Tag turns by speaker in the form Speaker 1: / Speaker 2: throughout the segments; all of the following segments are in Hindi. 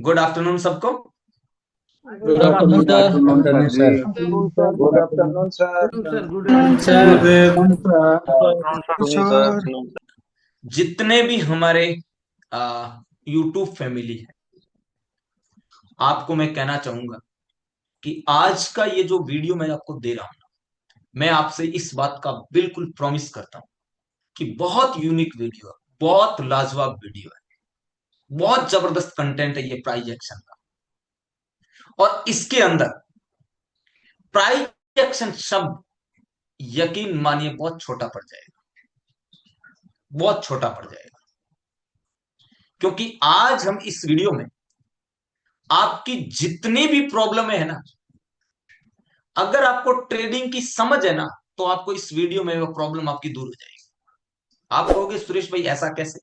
Speaker 1: गुड आफ्टरनून सबको।
Speaker 2: Good afternoon
Speaker 3: good
Speaker 2: sir.
Speaker 3: Afternoon
Speaker 2: afternoon
Speaker 3: sir
Speaker 2: sir.
Speaker 3: जी।
Speaker 4: Good afternoon sir.
Speaker 5: Sir good
Speaker 2: sir.
Speaker 5: Afternoon
Speaker 4: sir
Speaker 1: जितने भी हमारे यूट्यूब फैमिली है, आपको मैं कहना चाहूंगा कि आज का ये जो वीडियो मैं आपको दे रहा हूं, मैं आपसे इस बात का बिल्कुल प्रॉमिस करता हूं कि बहुत यूनिक वीडियो है, बहुत लाजवाब वीडियो है, बहुत जबरदस्त कंटेंट है ये प्राइज एक्शन का। और इसके अंदर प्राइज एक्शन शब्द, यकीन मानिए, बहुत छोटा पड़ जाएगा, बहुत छोटा पड़ जाएगा। क्योंकि आज हम इस वीडियो में आपकी जितनी भी प्रॉब्लम है ना, अगर आपको ट्रेडिंग की समझ है ना, तो आपको इस वीडियो में वो प्रॉब्लम आपकी दूर हो जाएगी। आप कहोगे सुरेश भाई ऐसा कैसे?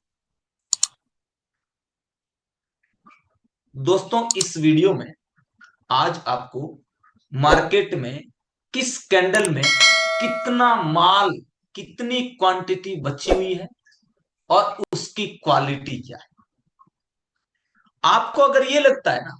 Speaker 1: दोस्तों, इस वीडियो में आज आपको मार्केट में किस कैंडल में कितना माल, कितनी क्वांटिटी बची हुई है और उसकी क्वालिटी क्या है। आपको अगर ये लगता है ना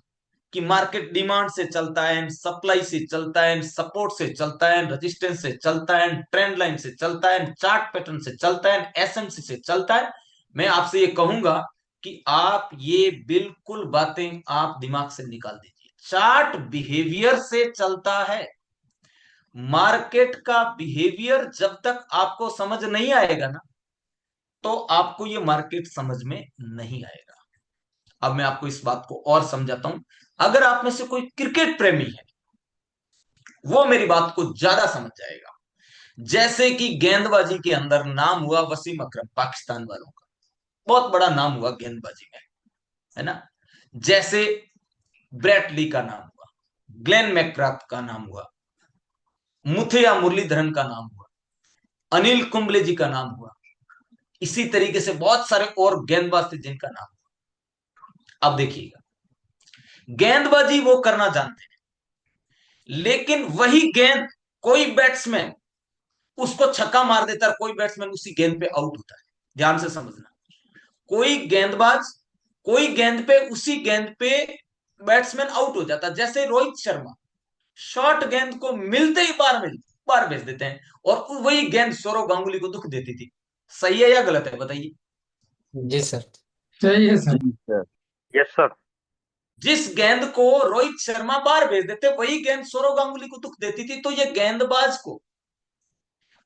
Speaker 1: कि मार्केट डिमांड से चलता है, सप्लाई से चलता है, सपोर्ट से चलता है, रेजिस्टेंस से चलता है, ट्रेंड लाइन से चलता है, चार्ट पैटर्न से चलता है, एसएमसी से चलता है, मैं आपसे ये कहूंगा कि आप ये बिल्कुल बातें आप दिमाग से निकाल दीजिए। चार्ट बिहेवियर से चलता है। मार्केट का बिहेवियर जब तक आपको समझ नहीं आएगा ना, तो आपको ये मार्केट समझ में नहीं आएगा। अब मैं आपको इस बात को और समझाता हूं। अगर आप में से कोई क्रिकेट प्रेमी है, वो मेरी बात को ज्यादा समझ जाएगा। जैसे कि गेंदबाजी के अंदर नाम हुआ वसीम अकरम, पाकिस्तान वालों का बहुत बड़ा नाम हुआ गेंदबाजी में, है ना। जैसे ब्रेट ली का नाम हुआ, ग्लेन मैक्राफ्ट का नाम हुआ, मुथैया मुरलीधरन का नाम हुआ, अनिल कुंबले जी का नाम हुआ। इसी तरीके से बहुत सारे और गेंदबाज थे जिनका नाम हुआ। अब देखिएगा, गेंदबाजी वो करना जानते हैं, लेकिन वही गेंद कोई बैट्समैन उसको छक्का मार देता है, कोई बैट्समैन उसी गेंद पे आउट होता है। ध्यान से समझना, कोई गेंदबाज कोई गेंद पे, उसी गेंद पे बैट्समैन आउट हो जाता है। जैसे रोहित शर्मा शॉर्ट गेंद को मिलते ही बार भेज देते हैं, और वही गेंद सौरव गांगुली को दुख देती थी। सही है या गलत है, बताइए।
Speaker 2: जी सर। सही है
Speaker 3: जी
Speaker 2: सर।
Speaker 3: सर।
Speaker 4: Yes sir.
Speaker 1: जिस गेंद को रोहित शर्मा बार भेज देते, वही गेंद सौरव गांगुली को दुख देती थी। तो ये गेंदबाज को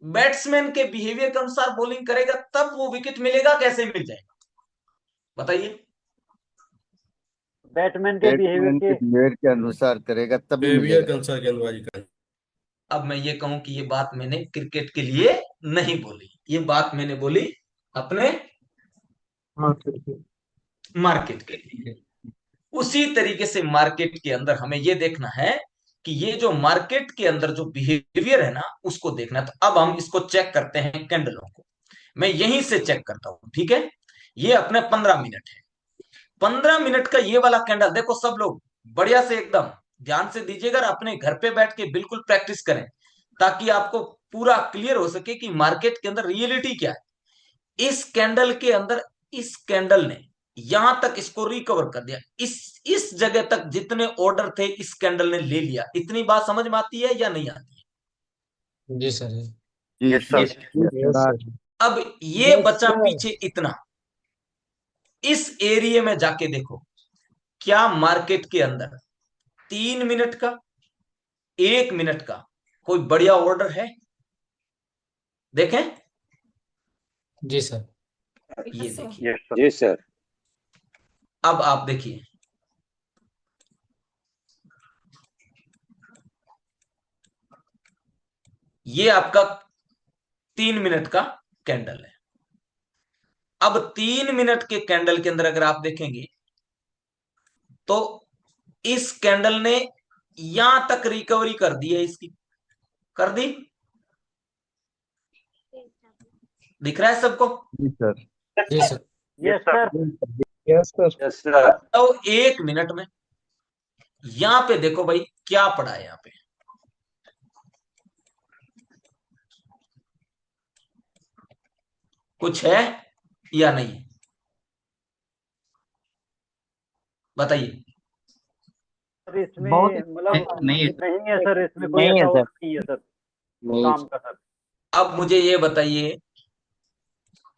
Speaker 1: बैट्समैन के बिहेवियर के अनुसार बॉलिंग करेगा, तब वो विकेट मिलेगा, कैसे मिल जाएगा, बताइए।
Speaker 4: बैटमैन के बिहेवियर
Speaker 3: बैट्समैन के
Speaker 4: के
Speaker 3: बिहेवियर के अनुसार करेगा तभी
Speaker 5: बिहेवियर
Speaker 3: मिलेगा।
Speaker 5: के अनुसार गेंदबाजी का।
Speaker 1: अब मैं ये कहूं कि ये बात मैंने क्रिकेट के लिए नहीं बोली, ये बात मैंने बोली अपने मार्केट के लिए। उसी तरीके से मार्केट के अंदर हमें ये देखना है कि ये जो मार्केट के अंदर जो बिहेवियर है ना, उसको देखना है। तो अब हम इसको चेक करते हैं कैंडलों को। मैं यहीं से चेक करता हूं, ठीक है। ये अपने 15 मिनट है। 15 मिनट का ये वाला कैंडल देखो सब लोग, बढ़िया से एकदम ध्यान से दीजिएगा और अपने घर पे बैठ के बिल्कुल प्रैक्टिस करें, ताकि आपको पूरा क्लियर हो सके कि मार्केट के अंदर रियलिटी क्या है। इस कैंडल के अंदर, इस कैंडल ने यहां तक इसको रिकवर कर दिया, इस जगह तक जितने ऑर्डर थे इस कैंडल ने ले लिया। इतनी बात समझ में आती है या नहीं आती
Speaker 2: जी सर।
Speaker 3: जी
Speaker 4: yes
Speaker 3: sir.
Speaker 4: Sir.
Speaker 3: Yes sir.
Speaker 1: है। अब ये बचा पीछे इतना, इस एरिया में जाके देखो, क्या मार्केट के अंदर 3 मिनट का, 1 मिनट का कोई बढ़िया ऑर्डर है? देखें,
Speaker 2: जी सर।
Speaker 1: ये देखिए।
Speaker 4: Yes sir.
Speaker 3: जी सर।
Speaker 1: अब आप देखिए, ये आपका 3 मिनट का कैंडल है। अब 3 मिनट के कैंडल के अंदर अगर आप देखेंगे, तो इस कैंडल ने यहां तक रिकवरी कर दी है, इसकी कर दी, दिख रहा है सबको।
Speaker 3: जी सर।
Speaker 2: जी sir.
Speaker 4: Yes sir.
Speaker 3: Yes sir. Yes sir.
Speaker 1: तो 1 मिनट में यहां पे देखो भाई क्या पड़ा है, यहां पे कुछ है या नहीं, बताइए।
Speaker 4: सर इसमें
Speaker 2: बहुत
Speaker 4: मतलब
Speaker 2: नहीं
Speaker 4: नहीं है सर, इसमें कोई
Speaker 2: नहीं है
Speaker 4: ऐसा
Speaker 2: सर।
Speaker 4: और नहीं है सर काम का सर।
Speaker 1: अब मुझे ये बताइए,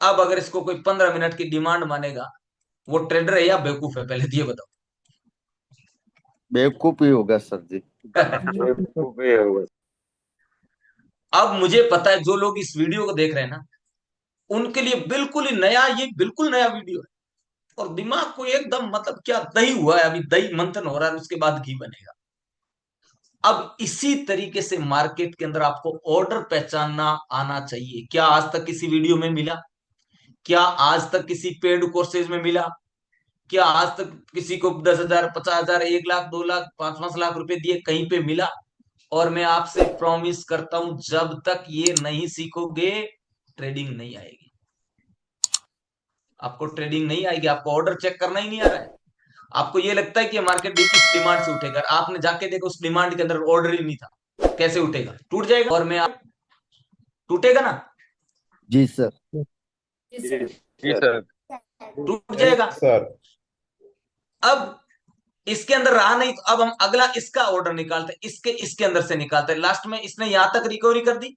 Speaker 1: अब अगर इसको कोई 15 मिनट की डिमांड मानेगा, वो ट्रेडर है या बेवकूफ है, पहले तो ये बताओ।
Speaker 3: बेवकूफ ही होगा सर जी।
Speaker 1: अब मुझे पता है जो लोग इस वीडियो को देख रहे हैं ना, उनके लिए बिल्कुल ही नया, ये बिल्कुल नया वीडियो है, और दिमाग को एकदम मतलब क्या दही हुआ है, अभी दही मंथन हो रहा है, उसके बाद घी बनेगा। अब इसी तरीके से मार्केट के अंदर आपको ऑर्डर पहचानना आना चाहिए। क्या आज तक किसी वीडियो में मिला? क्या आज तक किसी पेड कोर्सेज में मिला? क्या आज तक किसी को 10,000, 50,000, 1 लाख, 2 लाख, 5-5 लाख रुपए दिए कहीं पे मिला? और मैं आपसे प्रॉमिस करता हूं, जब तक ये नहीं सीखोगे, ट्रेडिंग नहीं आएगी। आपको ट्रेडिंग नहीं आएगी, आपको ऑर्डर चेक करना ही नहीं आ रहा है। आपको ये लगता है कि मार्केट इस डिमांड से उठेगा, आपने जाके देखो उस डिमांड के अंदर ऑर्डर ही नहीं था, कैसे उठेगा? टूट जाएगा। और मैं आप टूटेगा ना,
Speaker 3: जी सर।
Speaker 4: जी सर।
Speaker 1: टूट जाएगा।
Speaker 5: सर
Speaker 1: अब इसके अंदर रहा नहीं, तो अब हम अगला इसका ऑर्डर निकालते हैं, इसके अंदर से निकालते हैं। लास्ट में इसने यहां तक रिकवरी कर दी,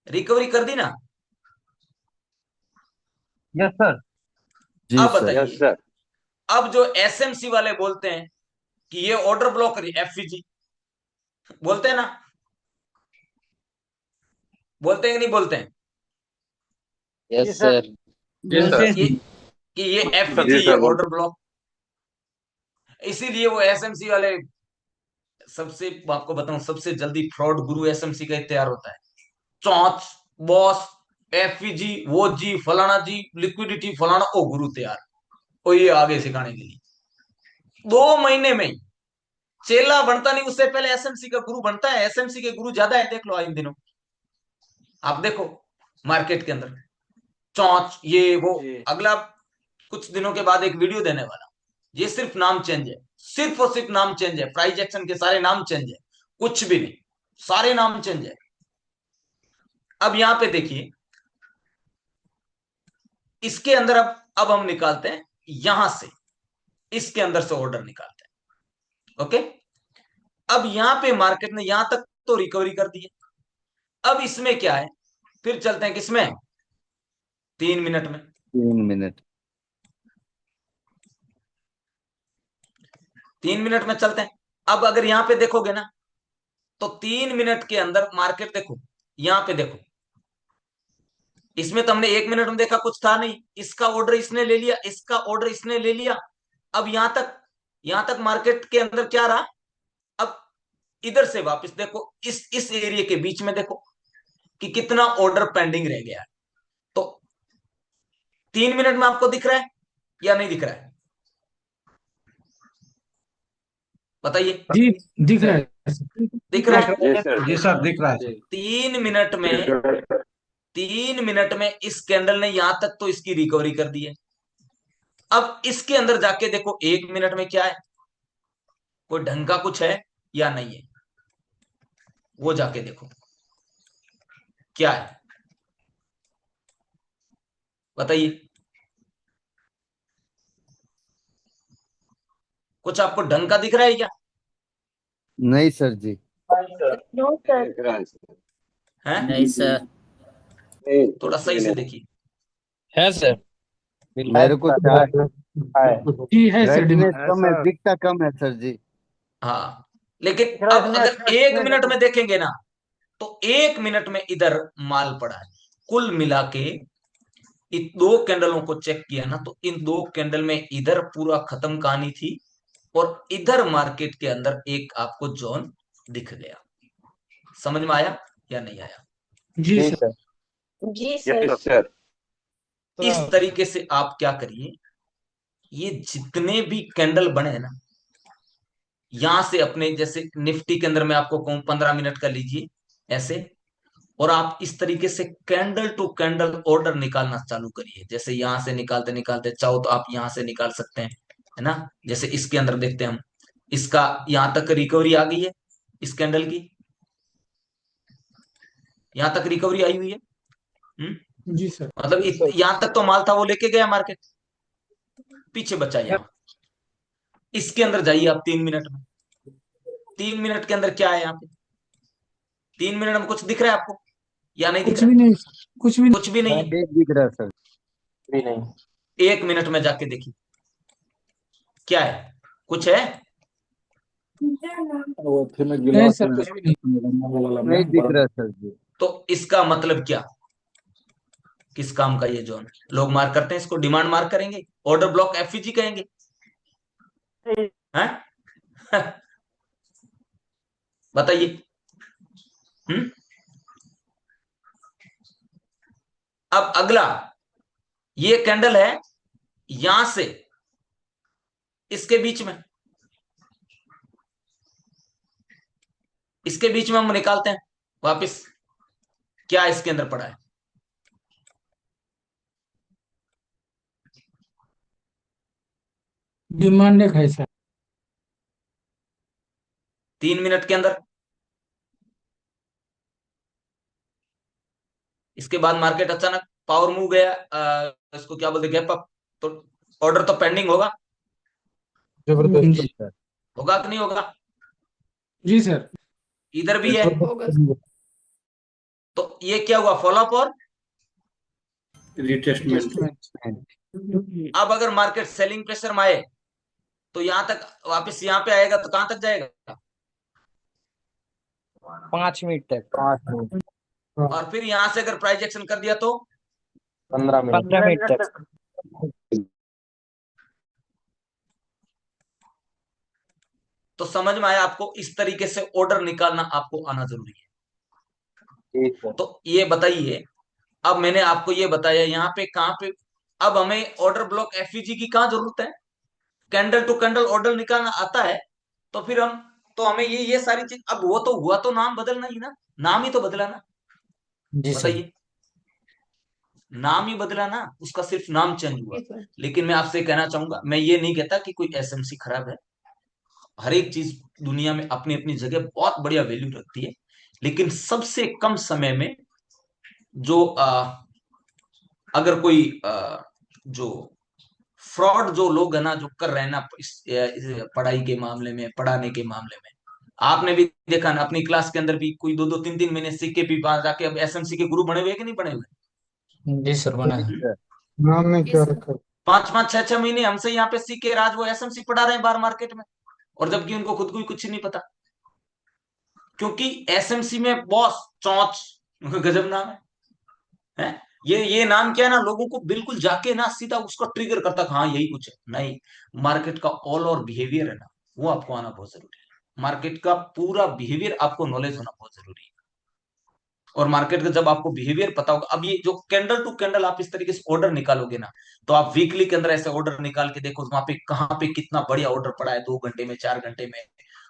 Speaker 1: रिकवरी कर दी ना।
Speaker 4: Yes sir.
Speaker 3: जी
Speaker 1: अब
Speaker 3: सर।
Speaker 1: बताइए, अब जो एसएमसी वाले बोलते हैं कि ये ऑर्डर ब्लॉक, एफवीजी बोलते हैं ना, बोलते हैं कि नहीं बोलते हैं?
Speaker 4: जी सर।
Speaker 2: जी सर।
Speaker 1: कि कि ये एफवीजी, ये ऑर्डर ब्लॉक। इसीलिए वो एसएमसी वाले, सबसे आपको बताऊं, सबसे जल्दी फ्रॉड गुरु एसएमसी का ही तैयार होता है। चौंच, बॉस, एफवीजी, वो जी, फलाना जी, लिक्विडिटी फलाना, ओ गुरु तैयार, ओ ये आगे सिखाने के लिए 2 महीने में ही चेला बनता नहीं, उससे पहले एसएमसी का गुरु बनता है। एसएमसी के गुरु ज्यादा है, देख लो इन दिनों, आप देखो मार्केट के अंदर चौंच ये वो। अगला कुछ दिनों के बाद एक वीडियो देने वाला, ये सिर्फ नाम चेंज है, सिर्फ और सिर्फ नाम चेंज है, प्राइस एक्शन के सारे नाम चेंज है, कुछ भी नहीं, सारे नाम चेंज है। अब यहां पे देखिए, इसके अंदर अब हम निकालते हैं यहां से, इसके अंदर से ऑर्डर निकालते हैं। ओके, अब यहां पे मार्केट ने यहां तक तो रिकवरी कर दी है। अब इसमें क्या है, फिर चलते हैं किसमें, 3 मिनट में।
Speaker 3: 3 मिनट।
Speaker 1: 3 मिनट में चलते हैं। अब अगर यहां पे देखोगे ना, तो 3 मिनट के अंदर मार्केट देखो, यहां पे देखो, इसमें तो हमने 1 मिनट में देखा कुछ था नहीं, इसका ऑर्डर इसने ले लिया, इसका ऑर्डर इसने ले लिया। अब यहां तक मार्केट के अंदर क्या रहा? अब इधर से वापस देखो, इस एरिया के बीच में देखो कि कितना ऑर्डर पेंडिंग रह गया है। तो 3 मिनट में आपको दिख रहा है या नहीं दिख रहा है? बताइए।
Speaker 2: जी दिख रहा है।
Speaker 1: दिख रहा है।
Speaker 5: जी सर दिख रहा है।
Speaker 1: 3 मिनट में, 3 मिनट में इस कैंडल ने यहां तक तो इसकी रिकवरी कर दी है। अब इसके अंदर जाके देखो 1 मिनट में क्या है, कोई ढंग का कुछ है या नहीं है, वो जाके देखो क्या है, बताइए। कुछ आपको ढंग का दिख रहा है क्या?
Speaker 3: नहीं सर जी।
Speaker 6: No sir.
Speaker 1: है?
Speaker 2: नहीं सर।
Speaker 1: थोड़ा सही से देखिए।
Speaker 2: है सर।
Speaker 3: मेरे को
Speaker 2: जी है सर।
Speaker 3: ब्राइटनेस कम है, दिखता कम है सर जी।
Speaker 1: हाँ, लेकिन अब अगर 1 मिनट में देखेंगे ना, तो 1 मिनट में इधर माल पड़ा है। कुल मिला के इन 2 कैंडलों को चेक किया ना, तो इन 2 कैंडल में इधर पूरा खत्म कहानी थी, और इधर मार्केट के अंदर एक आपको जोन दिख गया। समझ में आया या नहीं आया?
Speaker 2: जी सर।
Speaker 6: जी सर।
Speaker 1: इस तरीके से आप क्या करिए, ये जितने भी कैंडल बने हैं ना, यहां से अपने जैसे निफ्टी के अंदर मैं आपको कहूं 15 मिनट का लीजिए ऐसे, और आप इस तरीके से कैंडल टू कैंडल ऑर्डर निकालना चालू करिए। जैसे यहां से निकालते निकालते चाहो तो आप यहां से निकाल सकते हैं, है ना। जैसे इसके अंदर देखते हैं हम, इसका यहां तक रिकवरी आ गई है, इस कैंडल की यहां तक रिकवरी आई हुई है।
Speaker 2: जी सर।
Speaker 1: मतलब यहां तक तो माल था, वो लेके गया मार्केट, पीछे बचा यहाँ। इसके अंदर जाइए आप 3 मिनट में। 3 मिनट के अंदर क्या है यहाँ पे? 3 मिनट में कुछ दिख रहा है आपको या नहीं दिख
Speaker 2: कुछ
Speaker 1: रहा?
Speaker 2: भी नहीं, कुछ भी
Speaker 1: कुछ भी नहीं है।
Speaker 3: एक दिख रहा है सर।
Speaker 4: भी नहीं।
Speaker 1: 1 मिनट में जाके देखिए क्या है, कुछ है?
Speaker 2: नहीं सर, कुछ भी नहीं।
Speaker 3: नहीं दिख रहा है सर जी।
Speaker 1: तो इसका मतलब क्या? किस काम का ये जोन? लोग मार्क करते हैं इसको, डिमांड मार्क करेंगे, ऑर्डर ब्लॉक एफईजी कहेंगे हैं? बताइए। अब अगला, ये कैंडल है यहां से इसके बीच में, इसके बीच में हम निकालते हैं वापस क्या इसके अंदर पड़ा है।
Speaker 2: डिमांड एक है सर।
Speaker 1: 3 मिनट के अंदर। इसके बाद मार्केट अचानक पावर मूव गया, इसको क्या बोलते, गैप अप, तो ऑर्डर तो पेंडिंग होगा।
Speaker 2: जी
Speaker 3: सर
Speaker 1: होगा कि नहीं होगा?
Speaker 2: जी सर।
Speaker 1: इधर भी है। तो ये क्या हुआ, फॉलोअप और
Speaker 2: Adjustment।
Speaker 1: अब अगर मार्केट सेलिंग प्रेशर में आए तो यहां तक वापस यहाँ पे आएगा तो कहां तक जाएगा?
Speaker 4: 5 मिनट तक। 5 मिनट।
Speaker 1: और फिर यहां से अगर प्राइस एक्शन कर दिया तो
Speaker 4: 15 मिनट। 15 मिनट तक।
Speaker 1: तो समझ में आया आपको? इस तरीके से ऑर्डर निकालना आपको आना जरूरी है।
Speaker 4: ठीक है।
Speaker 1: तो ये बताइए, अब मैंने आपको ये बताया यहाँ पे कहां पे, अब हमें ऑर्डर ब्लॉक एफईजी की कहां जरूरत है? कैंडल टू कैंडल ऑर्डर निकालना आता है तो फिर हम, तो हमें ये सारी चीज, अब वो तो हुआ तो नाम बदलना ही ना, नाम ही तो बदला ना।
Speaker 2: जी सर।
Speaker 1: बताइए, नाम ही बदला ना, उसका सिर्फ नाम चेंज हुआ। लेकिन मैं आपसे कहना चाहूंगा, मैं ये नहीं कहता कि कोई एसएमसी खराब है। हर एक चीज दुनिया में अपनी अपनी जगह बहुत बढ़िया वैल्यू रखती है, लेकिन सबसे कम समय में जो अगर कोई जो फ्रॉड जो लोग है ना, जो कर रहे हैं ना इस पढ़ाई के मामले में, पढ़ाने के मामले में, आपने भी देखा ना अपनी क्लास के अंदर भी कोई 2-2 3-3 महीने सीख के भी वहां जाके अब एसएमसी के गुरु बने हुए कि नहीं बने हुए?
Speaker 2: जी सर, बना है।
Speaker 3: सर
Speaker 2: नाम में क्या रखा?
Speaker 1: 5-5 6-6 महीने हमसे यहाँ पे सीख के आज वो एसएमसी पढ़ा रहे हैं बाहर मार्केट में, और जबकि उनको खुद को भी कुछ नहीं पता। क्योंकि एसएमसी में बॉस चौंच गजब नाम है। ये नाम क्या है ना, लोगों को बिल्कुल जाके ना सीधा उसको ट्रिगर करता है, हाँ यही कुछ है। नहीं, मार्केट का ऑल और बिहेवियर है ना, वो आपको आना बहुत जरूरी है। मार्केट का पूरा बिहेवियर आपको नॉलेज होना बहुत जरूरी है। और मार्केट का जब आपको बिहेवियर पता होगा, अब ये जो कैंडल टू कैंडल आप इस तरीके से ऑर्डर निकालोगे ना, तो आप वीकली के अंदर ऐसे ऑर्डर निकाल के देखो वहां पे कहाँ पे कितना बढ़िया ऑर्डर पड़ा है, 2 घंटे में, 4 घंटे में,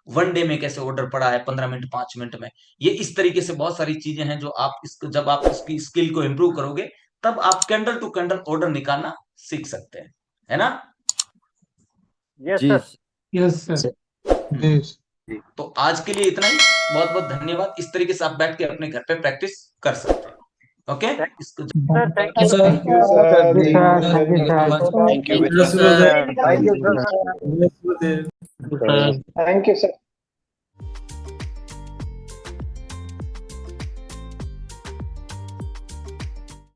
Speaker 1: वन डे में कैसे ऑर्डर पड़ा है, 15 मिनट, 5 मिनट में। ये इस तरीके से बहुत सारी चीजें हैं जो आप जब आप इसकी स्किल को इम्प्रूव करोगे, तब आप कैंडल टू कैंडल ऑर्डर निकालना सीख सकते हैं, है ना?
Speaker 3: जी
Speaker 2: यस सर। जी।
Speaker 1: तो आज के लिए इतना ही। बहुत बहुत धन्यवाद। इस तरीके से आप बैठ के अपने घर पे प्रैक्टिस कर सकते हैं। ओके, इसको
Speaker 2: thank you sir.
Speaker 4: Thank you, sir.
Speaker 3: Thank you sir.
Speaker 4: Thank you, sir.
Speaker 6: Thank you, sir.